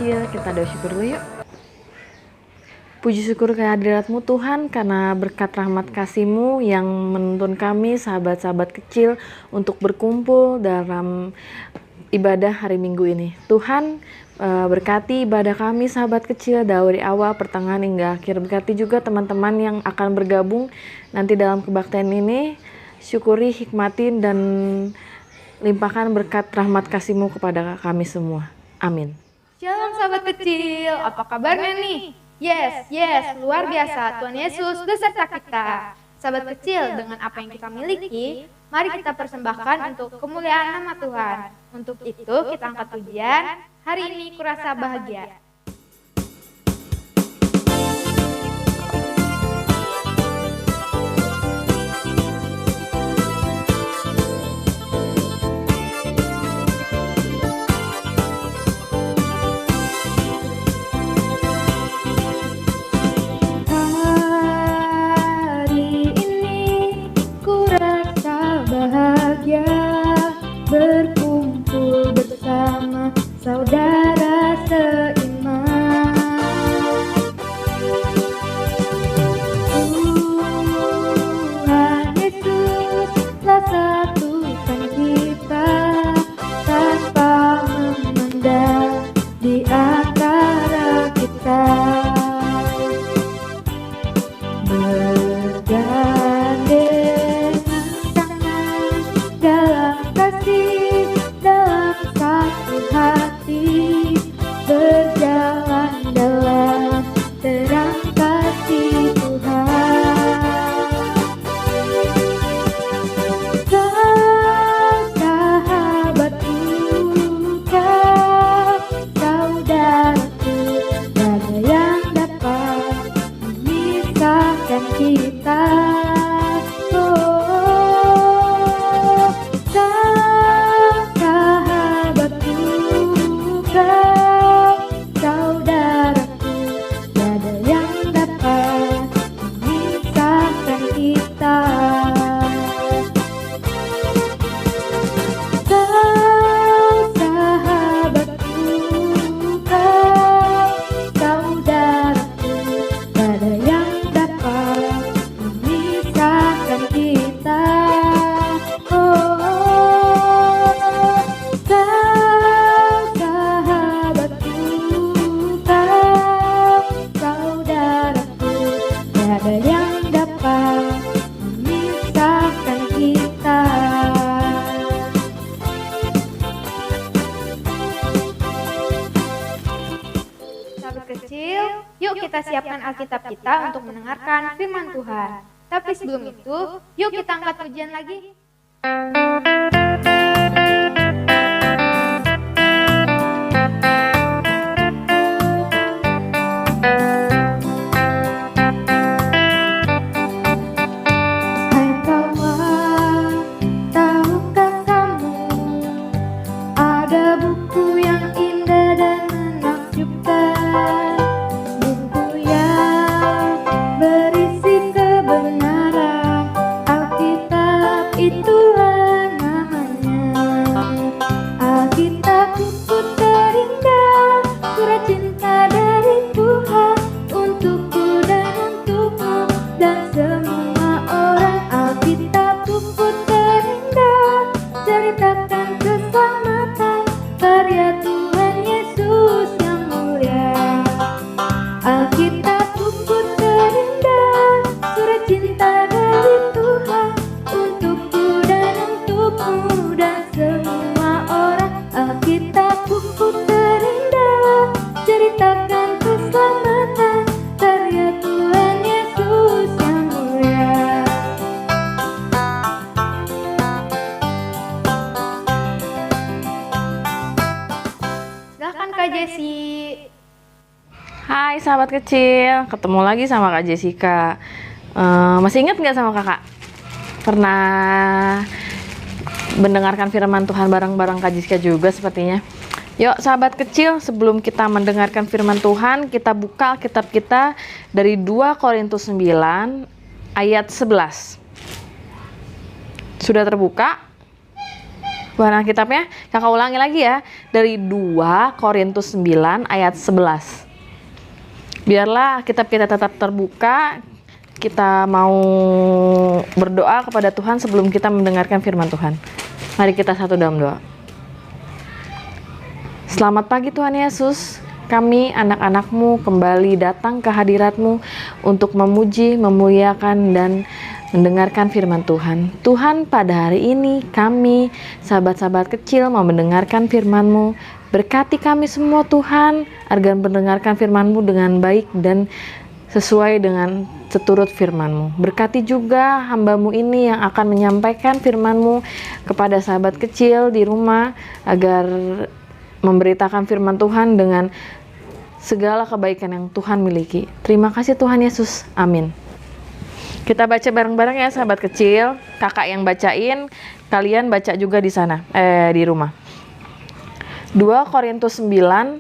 kecil. Kita doa syukur dulu yuk. Puji syukur kehadirat-Mu Tuhan, karena berkat rahmat kasih-Mu yang menuntun kami sahabat-sahabat kecil untuk berkumpul dalam ibadah hari Minggu ini. Tuhan, berkati ibadah kami sahabat kecil dari awal, pertengahan hingga akhir. Berkati juga teman-teman yang akan bergabung nanti dalam kebaktian ini. Syukuri, hikmatin, dan limpahkan berkat rahmat kasih-Mu kepada kami semua. Amin. Shalom sahabat kecil, apa kabarnya nih? Yes, luar biasa. Tuhan Yesus beserta kita. Sahabat kecil, dengan apa yang kita miliki, mari kita persembahkan untuk kemuliaan nama Tuhan. Untuk itu kita angkat pujian, hari ini kurasa bahagia. Berkumpul bersama saudara seiman. Tuhan Yesus telah satukan kita tanpa memandang di antara kita. Kita siapkan Alkitab kita untuk mendengarkan firman Tuhan. Tapi sebelum itu, yuk kita angkat pujian lagi. Hai sahabat kecil, ketemu lagi sama Kak Jessica. Masih ingat nggak sama kakak? Pernah mendengarkan firman Tuhan bareng-bareng Kak Jessica juga sepertinya. Yuk sahabat kecil, sebelum kita mendengarkan firman Tuhan, kita buka Alkitab kita dari 2 Korintus 9 ayat 11. Sudah terbuka? Bukan Alkitabnya, kakak ulangi lagi ya. Dari 2 Korintus 9 ayat 11. Biarlah kitab kita tetap terbuka. Kita mau berdoa kepada Tuhan sebelum kita mendengarkan firman Tuhan. Mari kita satu dalam doa. Selamat pagi Tuhan Yesus. Kami anak-anak-Mu kembali datang ke hadirat-Mu untuk memuji, memuliakan, dan mendengarkan firman Tuhan. Tuhan, pada hari ini kami, sahabat-sahabat kecil, mau mendengarkan firman-Mu. Berkati kami semua Tuhan, agar mendengarkan firman-Mu dengan baik dan sesuai dengan seturut firman-Mu. Berkati juga hamba-Mu ini yang akan menyampaikan firman-Mu kepada sahabat kecil di rumah, agar memberitakan firman Tuhan dengan segala kebaikan yang Tuhan miliki. Terima kasih Tuhan Yesus. Amin. Kita baca bareng-bareng ya sahabat kecil. Kakak yang bacain, kalian baca juga di sana, di rumah. 2 Korintus 9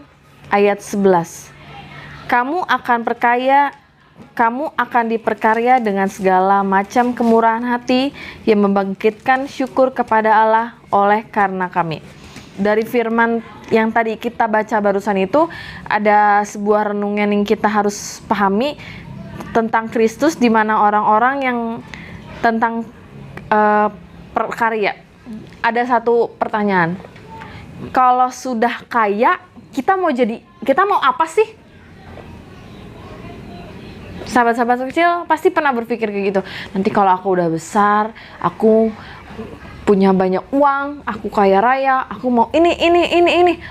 ayat 11. Kamu akan diperkaya dengan segala macam kemurahan hati yang membangkitkan syukur kepada Allah oleh karena kami. Dari firman yang tadi kita baca barusan itu, ada sebuah renungan yang kita harus pahami tentang Kristus, di mana orang-orang yang tentang perkarya. Ada satu pertanyaan. Kalau sudah kaya, kita mau apa sih? Sahabat-sahabat kecil pasti pernah berpikir kayak gitu. Nanti kalau aku udah besar, aku punya banyak uang, aku kaya raya, aku mau ini,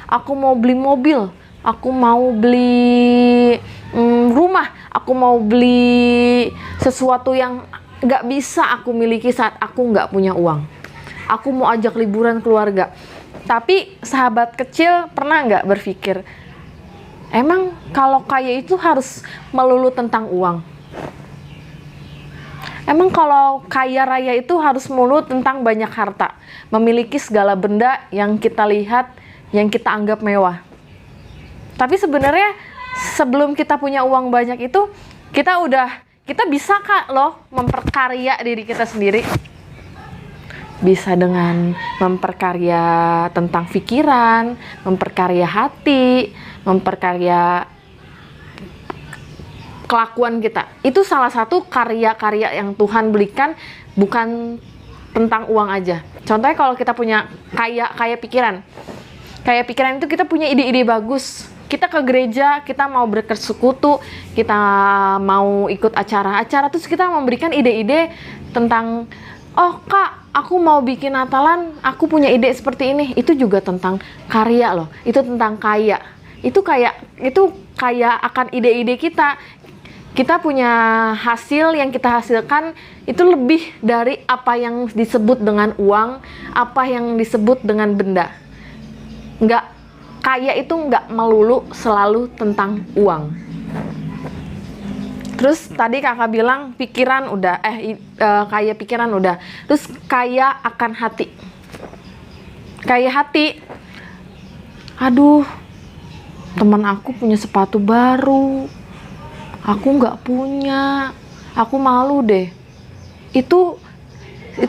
aku mau beli mobil, aku mau beli rumah, aku mau beli sesuatu yang gak bisa aku miliki saat aku gak punya uang. Aku mau ajak liburan keluarga. Tapi sahabat kecil pernah gak berpikir, emang kalau kaya itu harus melulu tentang uang? Emang kalau kaya raya itu harus melulu tentang banyak harta, memiliki segala benda yang kita lihat, yang kita anggap mewah? Tapi sebenarnya sebelum kita punya uang banyak itu, kita bisa loh memperkarya diri kita sendiri. Bisa dengan memperkarya tentang pikiran, memperkarya hati, memperkarya kelakuan kita. Itu salah satu karya-karya yang Tuhan berikan, bukan tentang uang aja. Contohnya kalau kita punya kaya pikiran. Kaya pikiran itu kita punya ide-ide bagus. Kita ke gereja, kita mau bersekutu, kita mau ikut acara-acara, terus kita memberikan ide-ide tentang, oh Kak, aku mau bikin Natalan, aku punya ide seperti ini. Itu juga tentang karya loh. Itu tentang kaya. Itu kaya akan ide-ide kita. Kita punya hasil yang kita hasilkan itu lebih dari apa yang disebut dengan uang, apa yang disebut dengan benda. Kaya itu nggak melulu selalu tentang uang. Terus tadi kakak bilang pikiran udah, kaya pikiran udah. Terus kaya akan hati. Kaya hati, aduh, teman aku punya sepatu baru, aku nggak punya, aku malu deh. Itu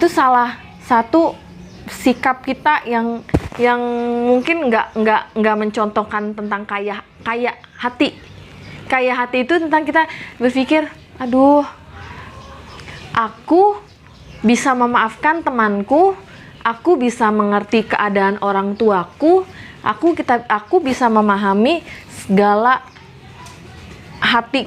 salah satu sikap kita yang mungkin nggak mencontohkan tentang kaya hati. Kaya hati itu tentang kita berpikir, aduh, aku bisa memaafkan temanku, aku bisa mengerti keadaan orang tuaku, aku bisa memahami segala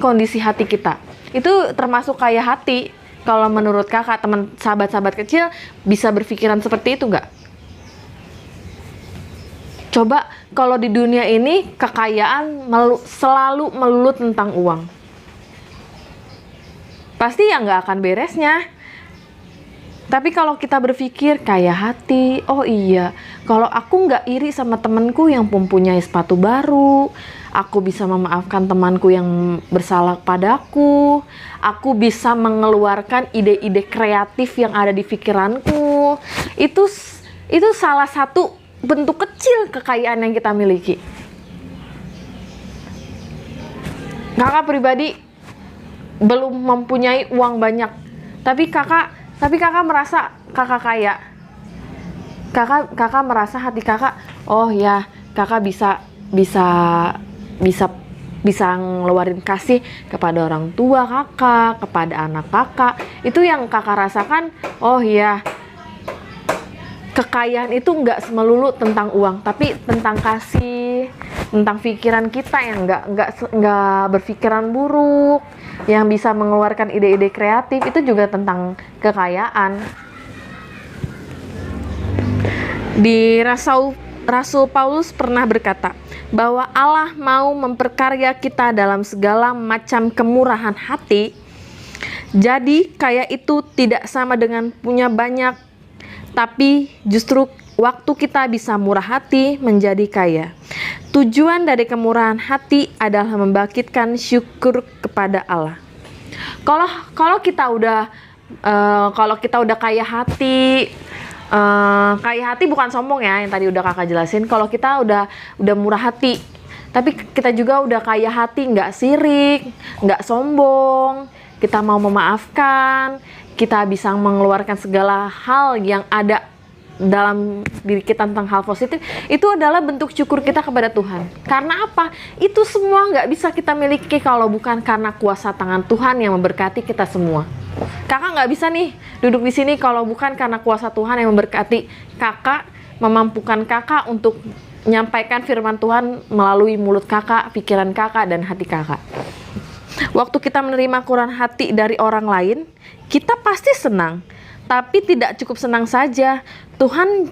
kondisi hati kita. Itu termasuk kaya hati. Kalau menurut kakak, teman sahabat-sahabat kecil bisa berpikiran seperti itu nggak? Coba kalau di dunia ini kekayaan selalu melulu tentang uang, pasti ya nggak akan beresnya. Tapi kalau kita berpikir kaya hati, oh iya, kalau aku nggak iri sama temanku yang mempunyai sepatu baru, aku bisa memaafkan temanku yang bersalah padaku, aku bisa mengeluarkan ide-ide kreatif yang ada di pikiranku. Itu salah satu bentuk kecil kekayaan yang kita miliki. Kakak pribadi belum mempunyai uang banyak, tapi kakak merasa kakak kaya. kakak merasa hati kakak, oh ya kakak bisa bisa bisa bisa ngeluarin kasih kepada orang tua kakak, kepada anak kakak. Itu yang kakak rasakan, oh ya kekayaan itu nggak melulu tentang uang, tapi tentang kasih, tentang pikiran kita yang nggak berpikiran buruk, yang bisa mengeluarkan ide-ide kreatif. Itu juga tentang kekayaan. Di Rasul Paulus pernah berkata bahwa Allah mau memperkaya kita dalam segala macam kemurahan hati. Jadi kaya itu tidak sama dengan punya banyak, tapi justru waktu kita bisa murah hati menjadi kaya. Tujuan dari kemurahan hati adalah membangkitkan syukur kepada Allah. Kalau kita udah kaya hati, bukan sombong ya, yang tadi udah kakak jelasin. Kalau kita udah murah hati, tapi kita juga udah kaya hati, nggak sirik, nggak sombong, kita mau memaafkan, kita bisa mengeluarkan segala hal yang ada dalam diri kita tentang hal positif, itu adalah bentuk syukur kita kepada Tuhan. Karena apa? Itu semua nggak bisa kita miliki kalau bukan karena kuasa tangan Tuhan yang memberkati kita semua. Kakak nggak bisa nih duduk di sini kalau bukan karena kuasa Tuhan yang memberkati kakak, memampukan kakak untuk menyampaikan firman Tuhan melalui mulut kakak, pikiran kakak, dan hati kakak. Waktu kita menerima curahan hati dari orang lain, kita pasti senang. Tapi tidak cukup senang saja. Tuhan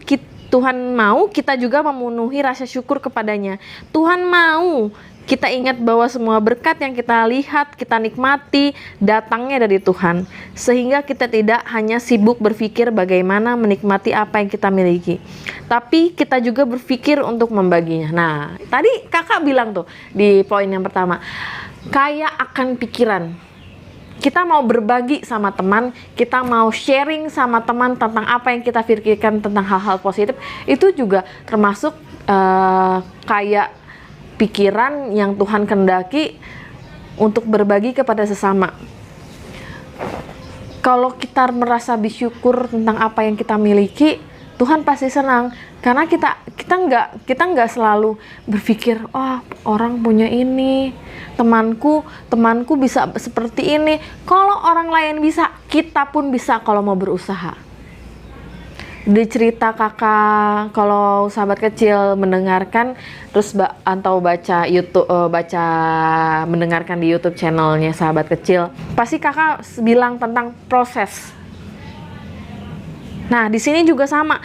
mau kita juga memenuhi rasa syukur kepadanya. Tuhan mau kita ingat bahwa semua berkat yang kita lihat, kita nikmati, datangnya dari Tuhan. Sehingga kita tidak hanya sibuk berpikir bagaimana menikmati apa yang kita miliki, tapi kita juga berpikir untuk membaginya. Nah, tadi kakak bilang tuh di poin yang pertama, kaya akan pikiran. Kita mau berbagi sama teman, kita mau sharing sama teman tentang apa yang kita pikirkan tentang hal-hal positif. Itu juga termasuk kaya pikiran yang Tuhan kehendaki untuk berbagi kepada sesama. Kalau kita merasa bersyukur tentang apa yang kita miliki, Tuhan pasti senang. Karena kita nggak selalu berpikir, oh orang punya ini, temanku bisa seperti ini. Kalau orang lain bisa, kita pun bisa kalau mau berusaha. Di cerita kakak, kalau sahabat kecil mendengarkan terus atau baca YouTube, mendengarkan di YouTube channelnya sahabat kecil, pasti kakak bilang tentang proses. Nah, di sini juga sama.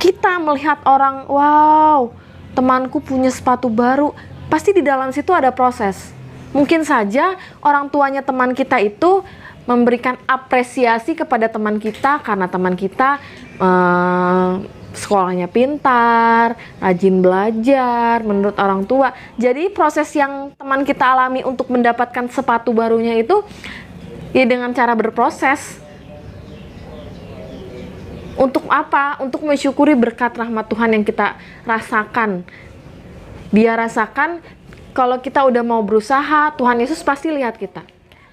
Kita melihat orang, wow, temanku punya sepatu baru, pasti di dalam situ ada proses. Mungkin saja orang tuanya teman kita itu memberikan apresiasi kepada teman kita karena teman kita sekolahnya pintar, rajin belajar menurut orang tua. Jadi proses yang teman kita alami untuk mendapatkan sepatu barunya itu ya dengan cara berproses. Untuk apa? Untuk mensyukuri berkat rahmat Tuhan yang kita rasakan. Dia rasakan kalau kita udah mau berusaha, Tuhan Yesus pasti lihat kita.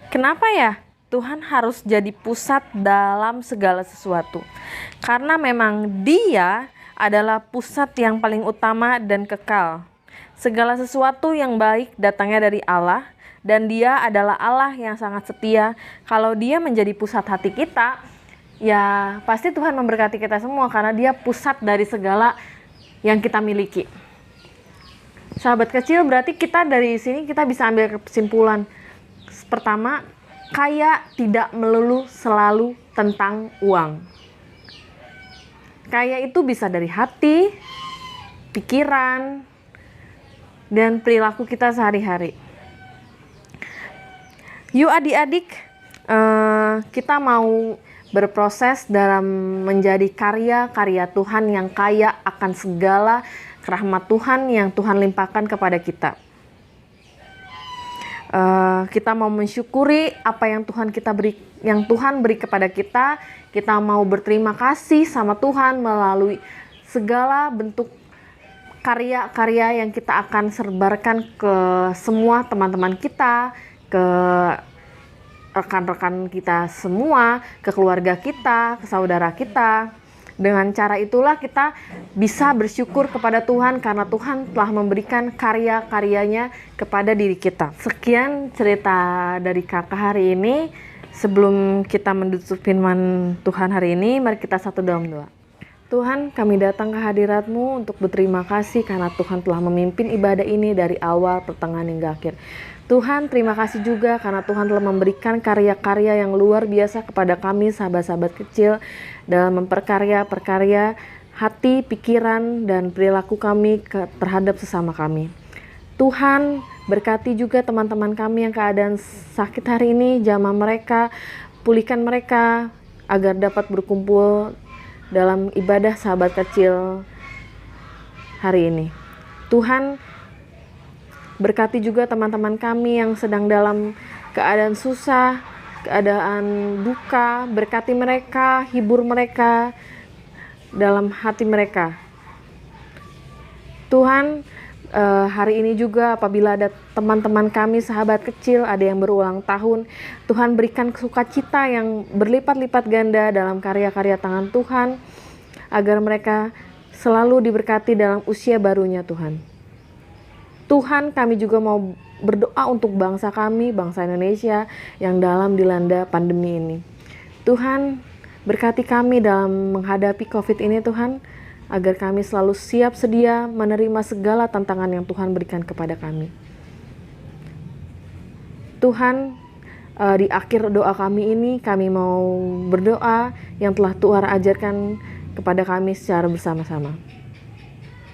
Kenapa ya? Tuhan harus jadi pusat dalam segala sesuatu. Karena memang Dia adalah pusat yang paling utama dan kekal. Segala sesuatu yang baik datangnya dari Allah, dan Dia adalah Allah yang sangat setia. Kalau Dia menjadi pusat hati kita, ya pasti Tuhan memberkati kita semua karena Dia pusat dari segala yang kita miliki. Sahabat kecil, berarti kita dari sini kita bisa ambil kesimpulan. Pertama, kaya tidak melulu selalu tentang uang. Kaya itu bisa dari hati, pikiran, dan perilaku kita sehari-hari. Yuk adik-adik, kita mau berproses dalam menjadi karya-karya Tuhan yang kaya akan segala rahmat Tuhan yang Tuhan limpahkan kepada kita. Kita mau mensyukuri apa yang Tuhan beri kepada kita. Kita mau berterima kasih sama Tuhan melalui segala bentuk karya-karya yang kita akan sebarkan ke semua teman-teman kita, ke rekan-rekan kita semua, ke keluarga kita, ke saudara kita. Dengan cara itulah kita bisa bersyukur kepada Tuhan karena Tuhan telah memberikan karya-karyanya kepada diri kita. Sekian cerita dari kakak hari ini. Sebelum kita menutup firman Tuhan hari ini, mari kita satu dalam doa. Tuhan, kami datang ke hadirat-Mu untuk berterima kasih karena Tuhan telah memimpin ibadah ini dari awal, pertengahan hingga akhir. Tuhan, terima kasih juga karena Tuhan telah memberikan karya-karya yang luar biasa kepada kami, sahabat-sahabat kecil, dalam memperkarya hati, pikiran, dan perilaku kami terhadap sesama kami. Tuhan, berkati juga teman-teman kami yang keadaan sakit hari ini, jamah mereka, pulihkan mereka agar dapat berkumpul dalam ibadah sahabat kecil hari ini. Tuhan, berkati juga teman-teman kami yang sedang dalam keadaan susah, keadaan duka. Berkati mereka, hibur mereka dalam hati mereka. Tuhan, hari ini juga apabila ada teman-teman kami, sahabat kecil, ada yang berulang tahun, Tuhan berikan sukacita yang berlipat-lipat ganda dalam karya-karya tangan Tuhan, agar mereka selalu diberkati dalam usia barunya Tuhan. Tuhan, kami juga mau berdoa untuk bangsa kami, bangsa Indonesia yang dilanda pandemi ini. Tuhan, berkati kami dalam menghadapi COVID ini Tuhan, agar kami selalu siap sedia menerima segala tantangan yang Tuhan berikan kepada kami. Tuhan, di akhir doa kami ini, kami mau berdoa yang telah Tuhan ajarkan kepada kami secara bersama-sama.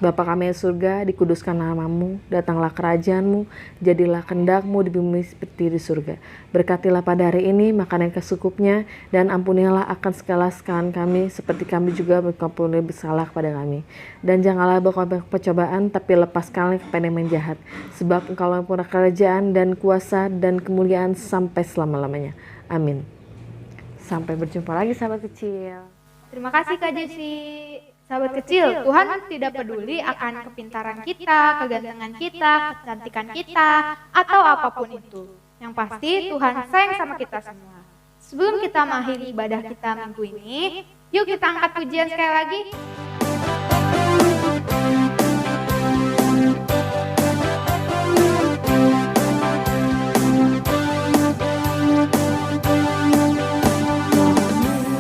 Bapa kami yang surga, dikuduskan nama-Mu, datanglah kerajaan-Mu, jadilah kehendak-Mu di bumi seperti di surga. Berkatilah pada hari ini makanan kesukupnya, dan ampunilah akan segala kesalahan kami, seperti kami juga mengampuni bersalah kepada kami. Dan janganlah bawa kami ke percobaan, tapi lepaskanlah kepada yang menjahat. Sebab Engkau punya kerajaan dan kuasa dan kemuliaan sampai selama-lamanya. Amin. Sampai berjumpa lagi sahabat kecil. Terima kasih Kak Jesi. Sahabat kecil, Tuhan tidak peduli akan kepintaran kita, kegantengan kita, kecantikan kita, atau apapun itu. Yang pasti Tuhan sayang sama kita semua. Sebelum kita mengakhiri ibadah kita minggu ini, yuk kita angkat pujian sekali lagi.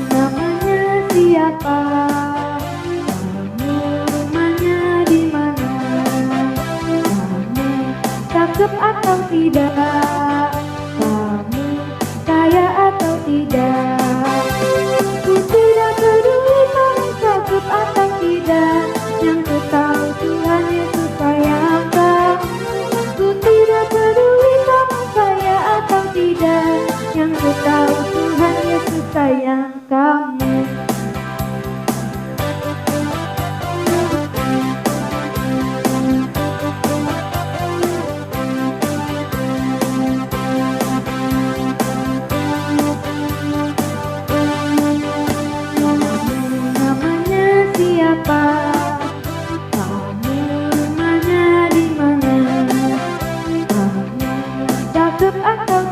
Namanya siapa? Cakep atau tidak, kamu kaya atau tidak, ku tidak peduli kamu cakep atau tidak, yang ku tahu Tuhan Yesus sayang kamu. Ku tidak peduli kamu kaya atau tidak, yang ku tahu Tuhan Yesus sayang kamu.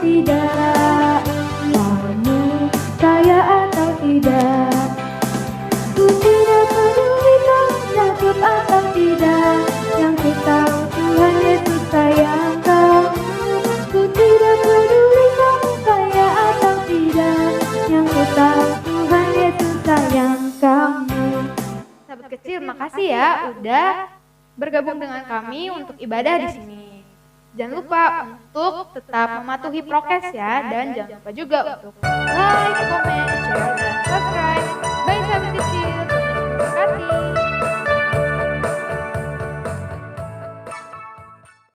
Tidak, kamu kaya atau tidak, ku tidak peduli kamu cakep atau tidak, yang ku tahu Tuhan Yesus sayang kamu. Ku tidak peduli kamu kaya atau tidak, yang ku tahu Tuhan Yesus sayang kamu. Sahabat kecil, makasih ya udah bergabung dengan kami untuk ibadah di sini. Jangan lupa untuk tetap mematuhi prokes ya, dan jangan lupa juga untuk like, comment, share, dan subscribe.